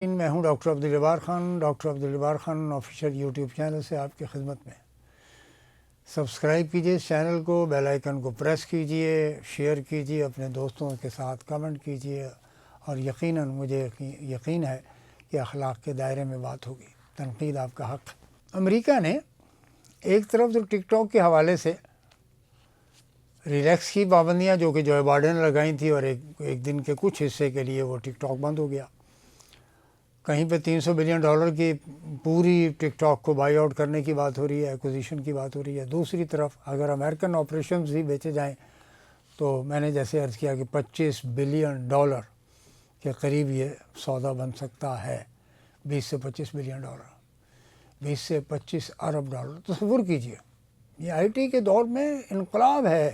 میں ہوں doctor Abdul Jabbar Khan, doctor Abdul Jabbar Khan official YouTube channel سے آپ کی خدمت میں۔ سبسکرائب کیجئے اس چینل کو، بیل آئیکن کو پریس کیجئے، شیئر کیجئے، اپنے دوستوں کے ساتھ کمنٹ کیجئے، اور یقیناً مجھے یقین ہے کہ اخلاق کے دائرے میں بات ہوگی۔ تنقید آپ کا حق ہے۔ امریکہ نے ایک طرف تو ٹک ٹاک کے حوالے سے ریلیکس کی پابندیاں جو کہ جو بائیڈن نے لگائی تھی، اور ایک دن کے کچھ حصے کے لیے وہ ٹک ٹاک بند ہو گیا۔ کہیں پہ $300 بلین کی پوری ٹک ٹاک کو بائی آؤٹ کرنے کی بات ہو رہی ہے، ایکوزیشن کی بات ہو رہی ہے۔ دوسری طرف اگر امریکن آپریشنز بھی بیچے جائیں تو میں نے جیسے عرض کیا کہ $25 بلین کے قریب یہ سودا بن سکتا ہے۔ 20 سے 25 بلین ڈالر، 20 سے 25 ارب ڈالر۔ تصور کیجئے، یہ آئی ٹی کے دور میں انقلاب ہے،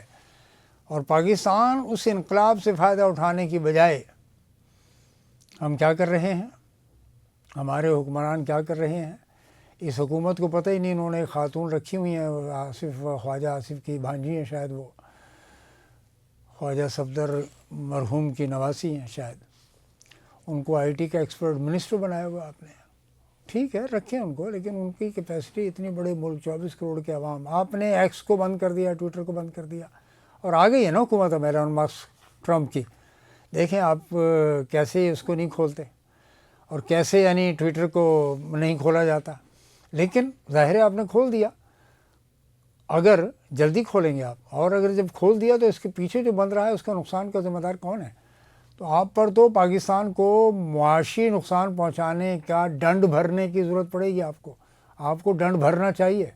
اور پاکستان اس انقلاب سے فائدہ اٹھانے کی بجائے ہم کیا کر رہے ہیں، ہمارے حکمران کیا کر رہے ہیں؟ اس حکومت کو پتہ ہی نہیں، انہوں نے خاتون رکھی ہوئی ہیں، خواجہ آصف کی بھانجی ہیں شاید، وہ خواجہ صفدر مرحوم کی نواسی ہیں شاید، ان کو آئی ٹی کا ایکسپرٹ منسٹر بنایا ہوا آپ نے۔ ٹھیک ہے، رکھیں ان کو، لیکن ان کی کیپیسٹی اتنی بڑے ملک 24 کروڑ کے عوام، آپ نے ایکس کو بند کر دیا، ٹویٹر کو بند کر دیا، اور آ گئی ہے نا حکومت ایلن مسک ٹرمپ کی۔ دیکھیں آپ کیسے اس کو نہیں کھولتے، اور کیسے یعنی ٹویٹر کو نہیں کھولا جاتا، لیکن ظاہر ہے آپ نے کھول دیا۔ اگر جلدی کھولیں گے آپ، اور اگر جب کھول دیا تو اس کے پیچھے جو بن رہا ہے اس کا نقصان کا ذمہ دار کون ہے؟ تو آپ پر تو پاکستان کو معاشی نقصان پہنچانے کا ڈنڈ بھرنے کی ضرورت پڑے گی۔ آپ کو ڈنڈ بھرنا چاہیے،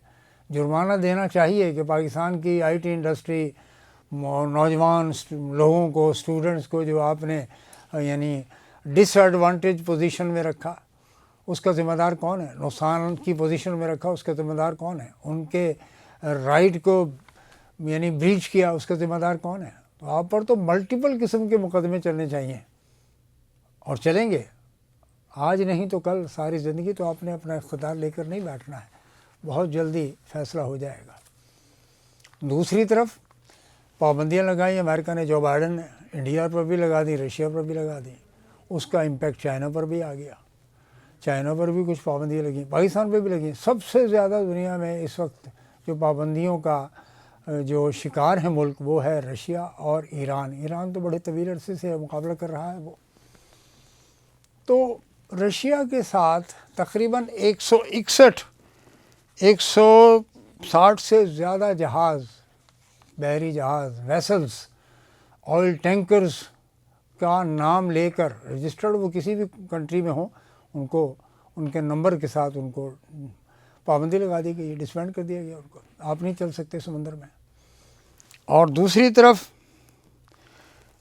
جرمانہ دینا چاہیے کہ پاکستان کی آئی ٹی انڈسٹری، نوجوان لوگوں کو، اسٹوڈنٹس کو جو آپ نے یعنی ڈس ایڈوانٹیج پوزیشن میں رکھا، اس کا ذمہ دار کون ہے؟ نقصان کی پوزیشن میں رکھا، اس کا ذمہ دار کون ہے؟ ان کے رائٹ کو یعنی بریچ کیا، اس کا ذمہ دار کون ہے؟ تو آپ پر تو ملٹیپل قسم کے مقدمے چلنے چاہیے، اور چلیں گے، آج نہیں تو کل، ساری زندگی تو آپ نے اپنا اقتدار لے کر نہیں بیٹھنا ہے، بہت جلدی فیصلہ ہو جائے گا۔ دوسری طرف پابندیاں لگائی امریکہ نے، جو بائیڈن نے انڈیا پر بھی لگا دی، رشیا پر بھی لگا دی، اس کا امپیکٹ چائنا پر بھی آ گیا، چائنا پر بھی کچھ پابندیاں لگیں، پاکستان پہ بھی لگیں۔ سب سے زیادہ دنیا میں اس وقت جو پابندیوں کا جو شکار ہے ملک، وہ ہے رشیا اور ایران۔ ایران تو بڑے طویل عرصے سے مقابلہ کر رہا ہے وہ۔ تو رشیا کے ساتھ تقریباً 160 سے زیادہ جہاز، بحری جہاز، ویسلز، آئل ٹینکرز کا نام لے کر رجسٹرڈ، وہ کسی بھی کنٹری میں ہوں، ان کو ان کے نمبر کے ساتھ ان کو پابندی لگا دی گئی، ڈسبینڈ کر دیا گیا ان کو، آپ نہیں چل سکتے سمندر میں۔ اور دوسری طرف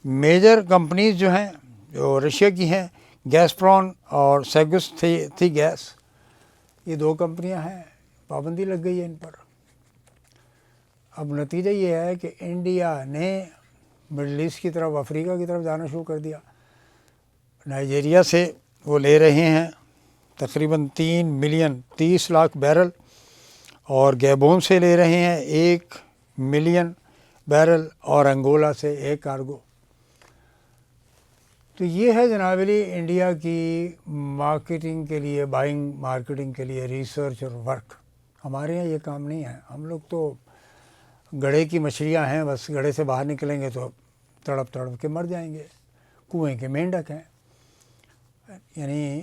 میجر کمپنیز جو ہیں، جو رشیا کی ہیں، گیسپرون اور سیگس تھی گیس، یہ 2 کمپنیاں ہیں، پابندی لگ گئی ہے ان پر۔ اب نتیجہ یہ ہے کہ انڈیا نے مڈل ایسٹ کی طرف، افریقہ کی طرف جانا شروع کر دیا۔ نائجیریا سے وہ لے رہے ہیں تقریباً 3 لاکھ بیرل، اور گیبون سے لے رہے ہیں 1 ملین بیرل، اور انگولا سے 1 کارگو۔ تو یہ ہے جناب علی انڈیا کی مارکیٹنگ کے لیے، بائنگ مارکیٹنگ کے لیے ریسرچ اور ورک۔ ہمارے یہاں یہ کام نہیں ہے، ہم لوگ تو گڑھے کی مچھلیاں ہیں، بس گڑھے سے باہر نکلیں گے تو تڑپ کے مر جائیں گے، کنویں کے مینڈک ہیں۔ یعنی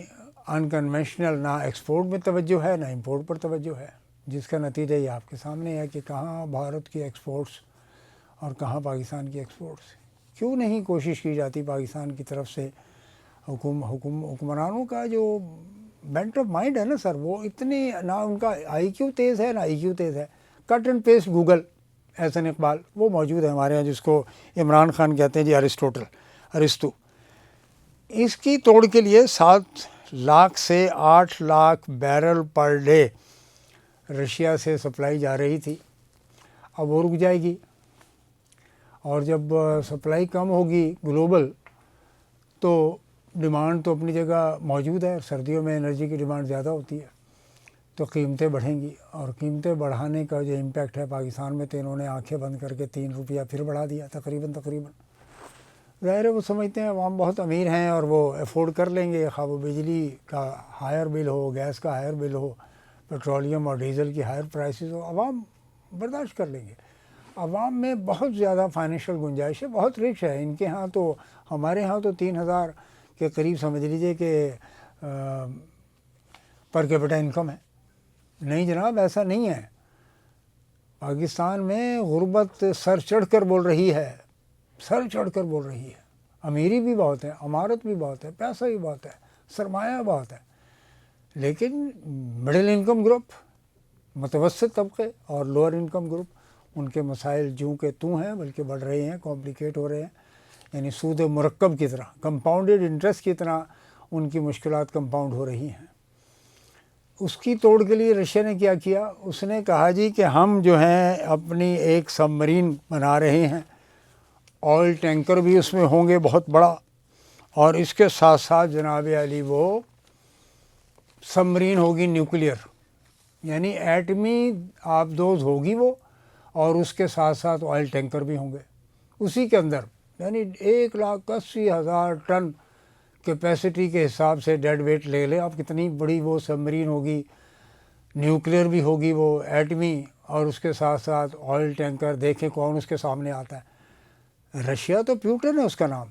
انکنونشنل، نہ ایکسپورٹ میں توجہ ہے، نہ امپورٹ پر توجہ ہے، جس کا نتیجہ یہ آپ کے سامنے ہے کہ کہاں بھارت کی ایکسپورٹس اور کہاں پاکستان کی ایکسپورٹس۔ کیوں نہیں کوشش کی جاتی پاکستان کی طرف سے؟ حکمرانوں کا جو بینٹ آف مائنڈ ہے نا سر، وہ اتنی، نہ ان کا آئی کیو تیز ہے، نہ ای کیو تیز ہے۔ کٹ and paste Google, Ahsan Iqbal, وہ موجود ہے ہمارے یہاں، جس کو عمران خان کہتے ہیں جی، ارسطو، اس کی توڑ کے لیے 7 لاکھ سے 8 lakh barrel per day Russia سے سپلائی جا رہی تھی، اب وہ رک جائے گی، اور جب سپلائی کم ہوگی گلوبل تو ڈیمانڈ تو اپنی جگہ موجود ہے، سردیوں میں انرجی کی ڈیمانڈ زیادہ ہوتی ہے، تو قیمتیں بڑھیں گی، اور قیمتیں بڑھانے کا جو امپیکٹ ہے پاکستان میں، تو انہوں نے آنکھیں بند کر کے 3 روپیہ پھر بڑھا دیا تقریباً۔ ظاہر ہے وہ سمجھتے ہیں عوام بہت امیر ہیں اور وہ افورڈ کر لیں گے، خواہ وہ بجلی کا ہائر بل ہو، گیس کا ہائر بل ہو، پیٹرولیم اور ڈیزل کی ہائر پرائسز ہو، عوام برداشت کر لیں گے۔ عوام میں بہت زیادہ فائنینشیل گنجائش ہے، بہت رچ ہے ان کے ہاں، تو ہمارے ہاں تو 3,000 کے قریب سمجھ لیجئے کہ پر کیپٹا انکم ہے۔ نہیں جناب، ایسا نہیں ہے۔ پاکستان میں غربت سر چڑھ کر بول رہی ہے، سر چڑھ کر بول رہی ہے۔ امیری بھی بہت ہے، عمارت بھی بہت ہے، پیسہ بھی بہت ہے، سرمایہ بہت ہے، لیکن مڈل انکم گروپ، متوسط طبقے اور لوور انکم گروپ، ان کے مسائل جوں کہ توں ہیں، بلکہ بڑھ رہے ہیں، کمپلیکیٹ ہو رہے ہیں، یعنی سود مرکب کی طرح، کمپاؤنڈڈ انٹرسٹ کی طرح ان کی مشکلات کمپاؤنڈ ہو رہی ہیں۔ اس کی توڑ کے لیے رشیا نے کیا کیا؟ اس نے کہا جی کہ ہم جو ہیں اپنی ایک سب مرین بنا رہے ہیں، آئل ٹینکر بھی اس میں ہوں گے بہت بڑا، اور اس کے ساتھ ساتھ جناب علی وہ سب مرین ہوگی نیوکلیئر، یعنی ایٹمی آبدوز ہوگی وہ، اور اس کے ساتھ ساتھ آئل ٹینکر بھی ہوں گے اسی کے اندر، یعنی 1,80,000 ٹن کیپیسٹی کے حساب سے ڈیڈ ویٹ لے لیں آپ، کتنی بڑی وہ سب مرین ہوگی، نیوکلیئر بھی ہوگی وہ، ایٹمی، اور اس کے ساتھ ساتھ آئل ٹینکر۔ دیکھیں کون اس کے سامنے آتا ہے، رشیا تو پیوٹن ہے اس کا نام۔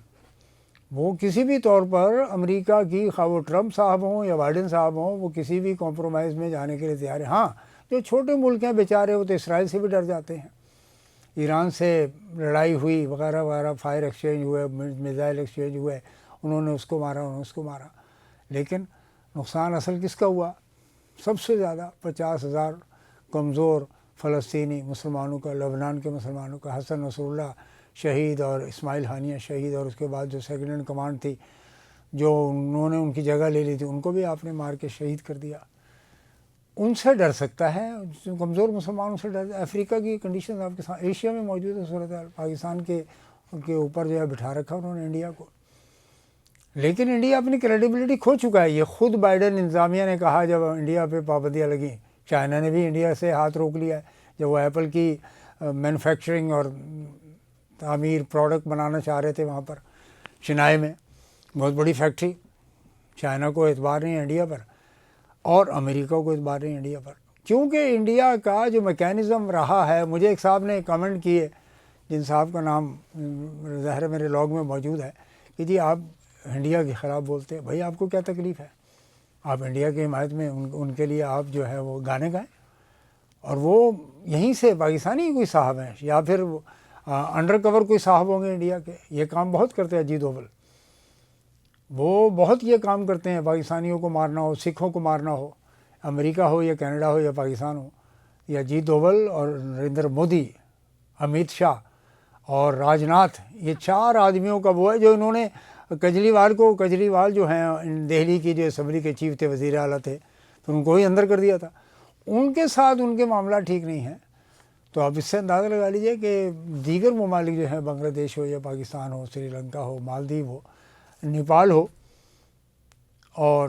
وہ کسی بھی طور پر امریکہ کی، خواہ وہ ٹرمپ صاحب ہوں یا بائیڈن صاحب ہوں، وہ کسی بھی کمپرومائز میں جانے کے لیے تیار ہے۔ ہاں، جو چھوٹے ملک ہیں بیچارے، وہ تو اسرائیل سے بھی ڈر جاتے ہیں، ایران سے لڑائی ہوئی وغیرہ وغیرہ، فائر ایکسچینج ہوئے، میزائل ایکسچینج ہوئے، انہوں نے اس کو مارا، انہوں نے اس کو مارا، لیکن نقصان اصل کس کا ہوا؟ سب سے زیادہ 50,000 کمزور فلسطینی مسلمانوں کا، لبنان کے مسلمانوں کا، حسن نصر اللہ شہید اور اسماعیل ہانیہ شہید، اور اس کے بعد جو سیکنڈ ان کمانڈ تھی، جو انہوں نے ان کی جگہ لے لی تھی، ان کو بھی آپ نے مار کے شہید کر دیا۔ ان سے ڈر سکتا ہے، کمزور مسلمانوں سے ڈر۔ افریقہ کی کنڈیشن آپ کے ساتھ، ایشیا میں موجود ہے صورتحال، پاکستان کے اوپر جو ہے بٹھا رکھا انہوں نے انڈیا کو، لیکن انڈیا اپنی کریڈیبلٹی کھو چکا ہے۔ یہ خود بائیڈن انتظامیہ نے کہا جب انڈیا پہ پابندیاں لگیں، چائنا نے بھی انڈیا سے ہاتھ روک لیا ہے، جب وہ ایپل کی مینوفیکچرنگ اور تعمیر پروڈکٹ بنانا چاہ رہے تھے وہاں پر چنائی میں، بہت بڑی فیکٹری۔ چائنا کو اعتبار نہیں ہے انڈیا پر، اور امریکہ کو اعتبار نہیں ہے انڈیا پر، کیونکہ انڈیا کا جو میکینزم رہا ہے۔ مجھے ایک صاحب نے کمنٹ کیے، جن صاحب کا نام ظاہر میرے لاگ میں موجود ہے، کہ جی آپ انڈیا کے خلاف بولتے ہیں۔ بھائی آپ کو کیا تکلیف ہے؟ آپ انڈیا کی حمایت میں ان کے لیے آپ جو ہے وہ گانے گائیں، اور وہ یہیں سے پاکستانی کوئی صاحب ہیں یا پھر انڈر کور کوئی صاحب ہوں گے انڈیا کے، یہ کام بہت کرتے ہیں اجیت دوول، وہ بہت یہ کام کرتے ہیں، پاکستانیوں کو مارنا ہو، سکھوں کو مارنا ہو، امریکہ ہو یا کینیڈا ہو یا پاکستان ہو، یا اجیت دوول اور نریندر مودی، امیت شاہ اور راجناتھ، یہ 4 آدمیوں کا وہ ہے جو انہوں نے کیجریوال جو ہیں دہلی کی جو اسمبلی کے چیف تھے، وزیر اعلیٰ تھے، تو ان کو ہی اندر کر دیا تھا۔ ان کے ساتھ ان کے معاملات ٹھیک نہیں ہیں، تو آپ اس سے اندازہ لگا لیجئے کہ دیگر ممالک جو ہیں، بنگلہ دیش ہو یا پاکستان ہو، سری لنکا ہو، مالدیو ہو، نیپال ہو، اور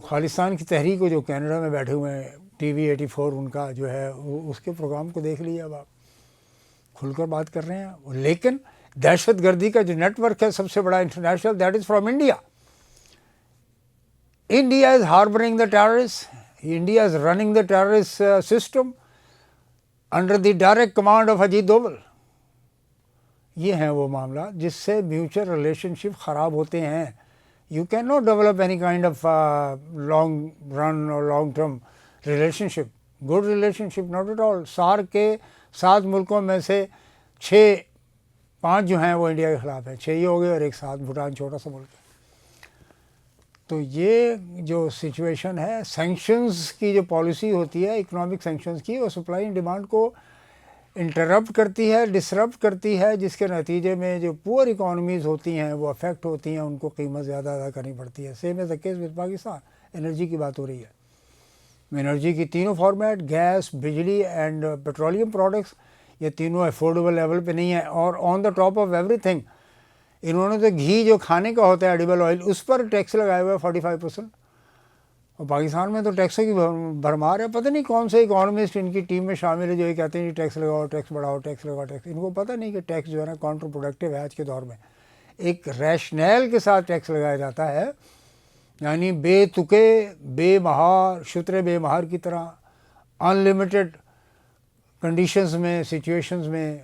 خالصتان کی تحریک ہو جو کینیڈا میں بیٹھے ہوئے ہیں، ٹی وی 84 ان کا جو ہے، اس کے پروگرام کو دیکھ لیجیے، اب آپ کھل کر بات کر رہے ہیں۔ لیکن دہشت گردی کا جو نیٹ ورک ہے سب سے بڑا international, that is from India. India is harbouring the terrorist, India is running the terrorist system under the direct command of Ajit Doval. یہ ہیں وہ معاملات جس سے میوچل ریلیشن شپ خراب ہوتے ہیں۔ You can not develop any kind of long run اور long term relationship, good relationship, not at all. SAARC کے 7 ملکوں میں سے 5 جو ہیں وہ انڈیا کے خلاف ہیں، 6 ہی ہو گئے، اور ایک ساتھ بھوٹان چھوٹا سا ملک ہے۔ تو یہ جو سچویشن ہے، سینکشنز کی جو پالیسی ہوتی ہے، اکنامک سینکشنز کی، وہ سپلائی اینڈ ڈیمانڈ کو انٹرپٹ کرتی ہے، ڈسرپٹ کرتی ہے، جس کے نتیجے میں جو پور اکانومیز ہوتی ہیں وہ افیکٹ ہوتی ہیں، ان کو قیمت زیادہ ادا کرنی پڑتی ہے۔ Same as the case with Pakistan. Energy کی بات ہو رہی ہے، انرجی کی تینوں فارمیٹ، گیس، بجلی اینڈ پیٹرولیم پروڈکٹس، یہ تینوں افورڈیبل لیول پہ نہیں ہے، اور on the top of everything انہوں نے تو گھی جو کھانے کا ہوتا ہے، ایڈیبل آئل، اس پر ٹیکس لگایا ہوا ہے 45%، اور پاکستان میں تو ٹیکسوں کی بھرمار ہے۔ پتہ نہیں کون سے اکانومسٹ ان کی ٹیم میں شامل ہے جو یہ کہتے ہیں ٹیکس لگاؤ، ٹیکس بڑھاؤ، ٹیکس لگاؤ، ٹیکس۔ ان کو پتہ نہیں کہ ٹیکس جو ہے نا کاؤنٹر پروڈکٹیو ہے آج کے دور میں۔ ایک ریشنیل کے ساتھ ٹیکس لگایا جاتا ہے، یعنی بے تکے، بے مہار، شتر بے مہار کی طرح ان لمیٹڈ کنڈیشنز میں، سچویشنز میں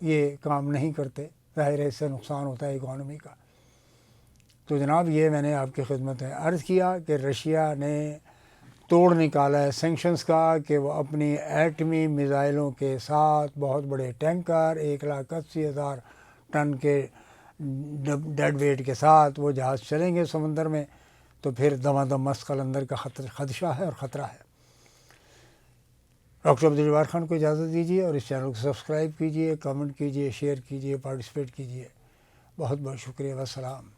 یہ کام نہیں کرتے، ظاہر ہے اس سے نقصان ہوتا ہے اکانومی کا۔ تو جناب یہ میں نے آپ کی خدمت میں عرض کیا کہ رشیا نے توڑ نکالا ہے سینکشنز کا، کہ وہ اپنی ایٹمی میزائلوں کے ساتھ بہت بڑے ٹینکر 1,80,000 ٹن کے ڈیڈ ویٹ کے ساتھ وہ جہاز چلیں گے سمندر میں، تو پھر دمادم مست قلندر کا خدشہ ہے اور خطرہ ہے۔ ڈاکٹر عبدالجبار خان کو اجازت دیجیے، اور اس چینل کو سبسکرائب کیجیے، کمنٹ کیجیے، شیئر کیجیے، پارٹیسپیٹ کیجیے۔ بہت بہت شکریہ، والسلام۔